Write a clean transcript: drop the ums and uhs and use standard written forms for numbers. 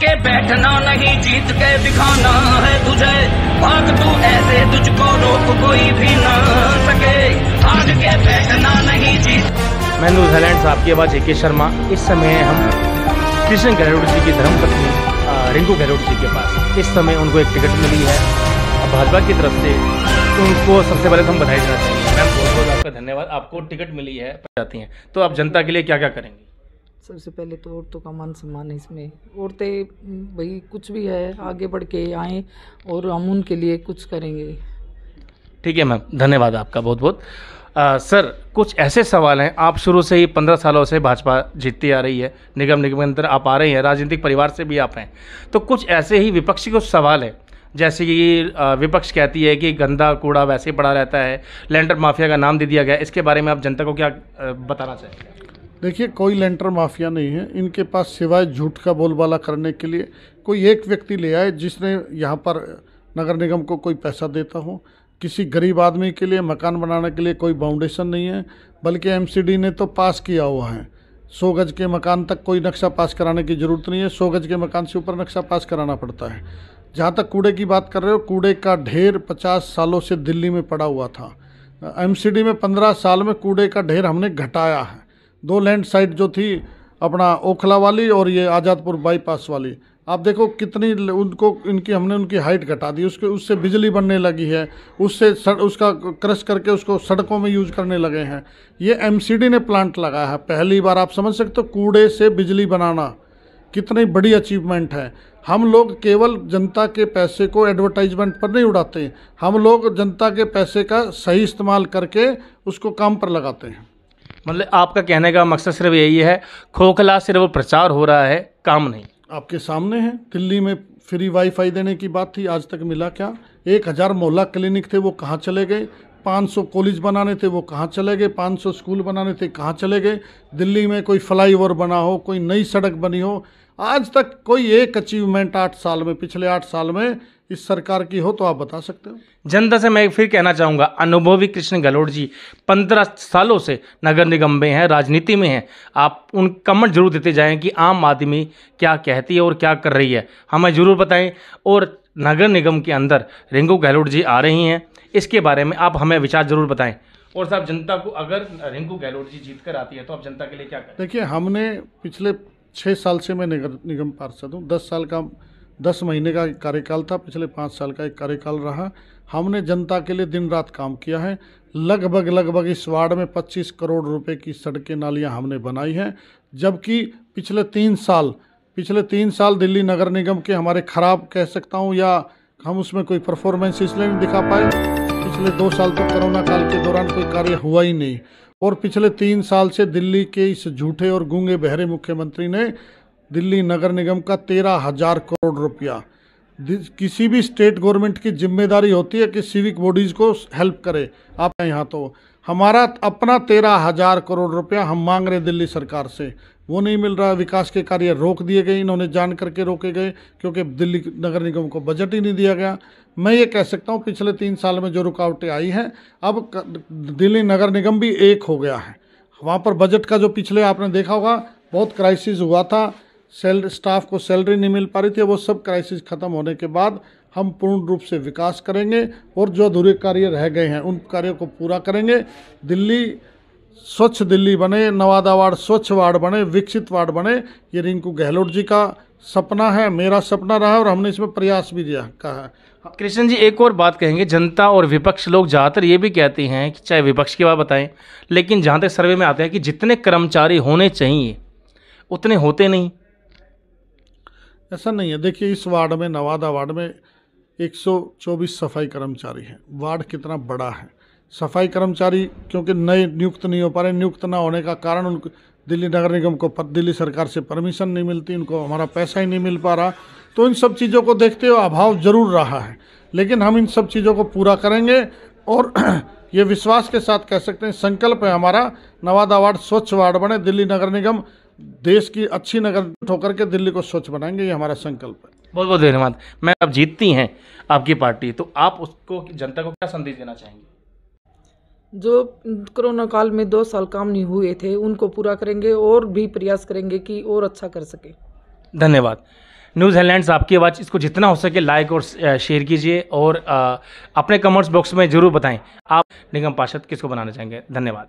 के बैठना नहीं, जीत के दिखाना है तुझे। भाग तू ऐसे, तुझको रोक कोई भी ना सके। भाग के बैठना नहीं, जीत। मैं न्यूजीलैंड साहब की आवाज़ ए.के. शर्मा। इस समय हम कृष्ण गहलोत जी की धर्मपत्नी रिंकू गहलोत जी के पास, इस समय उनको एक टिकट मिली है भाजपा की तरफ से, तो उनको सबसे पहले तो हम बधाई देना चाहेंगे। मैम बहुत बहुत आपका धन्यवाद, आपको टिकट मिली है जाती हैं, तो आप जनता के लिए क्या क्या करेंगी? सबसे पहले तो औरतों का मान सम्मान है इसमें। औरतें भाई कुछ भी है आगे बढ़ के आएँ और हम उनके लिए कुछ करेंगे। ठीक है मैम, धन्यवाद आपका बहुत बहुत। सर कुछ ऐसे सवाल हैं, आप शुरू से ही 15 सालों से भाजपा जीतती आ रही है, निगम के अंदर आप आ रहे हैं, राजनीतिक परिवार से भी आप हैं, तो कुछ ऐसे ही विपक्षी कुछ सवाल है, जैसे कि विपक्ष कहती है कि गंदा कूड़ा वैसे ही पड़ा रहता है, लैंडर माफिया का नाम दे दिया गया, इसके बारे में आप जनता को क्या बताना चाहेंगे? देखिए, कोई लैंडर माफिया नहीं है, इनके पास सिवाय झूठ का बोलबाला करने के लिए कोई एक व्यक्ति ले आए जिसने यहाँ पर नगर निगम को कोई पैसा देता हो। किसी गरीब आदमी के लिए मकान बनाने के लिए कोई बाउंडेशन नहीं है, बल्कि एमसीडी ने तो पास किया हुआ है। 100 गज के मकान तक कोई नक्शा पास कराने की ज़रूरत नहीं है, 100 गज के मकान से ऊपर नक्शा पास कराना पड़ता है। जहाँ तक कूड़े की बात कर रहे हो, कूड़े का ढेर 50 सालों से दिल्ली में पड़ा हुआ था। एमसीडी में 15 साल में कूड़े का ढेर हमने घटाया है। 2 लैंड साइट जो थी अपना ओखला वाली और ये आज़ादपुर बाईपास वाली, आप देखो कितनी उनको हमने उनकी हाइट घटा दी, उससे बिजली बनने लगी है, उससे उसका क्रश करके उसको सड़कों में यूज करने लगे हैं। ये एमसीडी ने प्लांट लगाया है, पहली बार। आप समझ सकते हो कूड़े से बिजली बनाना कितनी बड़ी अचीवमेंट है। हम लोग केवल जनता के पैसे को एडवर्टाइजमेंट पर नहीं उड़ाते, हम लोग जनता के पैसे का सही इस्तेमाल करके उसको काम पर लगाते हैं। मतलब आपका कहने का मकसद सिर्फ यही है, खोखला सिर्फ प्रचार हो रहा है, काम नहीं। आपके सामने है, दिल्ली में फ्री वाईफाई देने की बात थी, आज तक मिला क्या? 1000 मोहल्ला क्लिनिक थे, वो कहाँ चले गए? 500 कॉलेज बनाने थे, वो कहाँ चले गए? 500 स्कूल बनाने थे, कहाँ चले गए? दिल्ली में कोई फ्लाईओवर बना हो, कोई नई सड़क बनी हो, आज तक कोई एक अचीवमेंट 8 साल में, पिछले 8 साल में इस सरकार की हो तो आप बता सकते हो? जनता से मैं फिर कहना चाहूँगा, अनुभवी कृष्ण गहलोत जी 15 सालों से नगर निगम में हैं, राजनीति में हैं, आप उन कमेंट जरूर देते जाएं कि आम आदमी क्या कहती है और क्या कर रही है, हमें ज़रूर बताएं। और नगर निगम के अंदर रिंकू गहलोत जी आ रही हैं, इसके बारे में आप हमें विचार जरूर बताएं। और साहब जनता को, अगर रिंकू गहलोत जी जीत कर आती है तो आप जनता के लिए क्या करें? देखिए, हमने पिछले 6 साल से मैं नगर निगम पार्षद हूँ, 10 महीने का कार्यकाल था, पिछले 5 साल का एक कार्यकाल रहा। हमने जनता के लिए दिन रात काम किया है। लगभग इस वार्ड में 25 करोड़ रुपए की सड़कें नालियां हमने बनाई हैं, जबकि पिछले 3 साल दिल्ली नगर निगम के हमारे खराब कह सकता हूं, या हम उसमें कोई परफॉर्मेंस इसलिए नहीं दिखा पाए। पिछले 2 साल तो कोरोना काल के दौरान कोई कार्य हुआ ही नहीं, और पिछले 3 साल से दिल्ली के इस झूठे और गूंगे बहरे मुख्यमंत्री ने दिल्ली नगर निगम का 13,000 करोड़ रुपया, किसी भी स्टेट गवर्नमेंट की जिम्मेदारी होती है कि सिविक बॉडीज़ को हेल्प करे। आप यहाँ तो हमारा अपना 13,000 करोड़ रुपया हम मांग रहे दिल्ली सरकार से, वो नहीं मिल रहा। विकास के कार्य रोक दिए गए, इन्होंने जान करके रोके गए, क्योंकि दिल्ली नगर निगम को बजट ही नहीं दिया गया। मैं ये कह सकता हूँ पिछले 3 साल में जो रुकावटें आई हैं, अब दिल्ली नगर निगम भी एक हो गया है। वहाँ पर बजट का जो पिछले आपने देखा होगा बहुत क्राइसिस हुआ था, स्टाफ को सैलरी नहीं मिल पा रही थी, वो सब क्राइसिस खत्म होने के बाद हम पूर्ण रूप से विकास करेंगे और जो अधूरे कार्य रह गए हैं उन कार्यों को पूरा करेंगे। दिल्ली स्वच्छ दिल्ली बने, नवादा वार्ड स्वच्छ वार्ड बने, विकसित वार्ड बने, ये रिंकू गहलोत जी का सपना है, मेरा सपना रहा और हमने इसमें प्रयास भी दिया कहा है। कृष्ण जी एक और बात कहेंगे, जनता और विपक्ष लोग ज़्यादातर ये भी कहते हैं कि चाहे विपक्ष की बात बताएं, लेकिन जहाँ तक सर्वे में आते हैं कि जितने कर्मचारी होने चाहिए उतने होते नहीं। ऐसा नहीं है। देखिए, इस वार्ड में, नवादा वार्ड में 124 सफाई कर्मचारी हैं। वार्ड कितना बड़ा है, सफाई कर्मचारी क्योंकि नए नियुक्त नहीं हो पा रहे, नियुक्त ना होने का कारण उनको दिल्ली नगर निगम को दिल्ली सरकार से परमिशन नहीं मिलती, उनको हमारा पैसा ही नहीं मिल पा रहा। तो इन सब चीज़ों को देखते हुए अभाव जरूर रहा है, लेकिन हम इन सब चीज़ों को पूरा करेंगे। और ये विश्वास के साथ कह सकते हैं, संकल्प है हमारा, नवादा वार्ड स्वच्छ वार्ड बने, दिल्ली नगर निगम देश की अच्छी नगर ठोकर के दिल्ली को स्वच्छ बनाएंगे, ये हमारा संकल्प है। बहुत बहुत धन्यवाद। मैं अब जीतती हैं आपकी पार्टी, तो आप उसको, जनता को क्या संदेश देना चाहेंगे? जो कोरोना काल में 2 साल काम नहीं हुए थे उनको पूरा करेंगे और भी प्रयास करेंगे कि और अच्छा कर सके। धन्यवाद। न्यूज़ हेडलाइंस आपकी आवाज़, इसको जितना हो सके लाइक और शेयर कीजिए और अपने कमेंट्स बॉक्स में ज़रूर बताएं आप निगम पार्षद किसको बनाना चाहेंगे। धन्यवाद।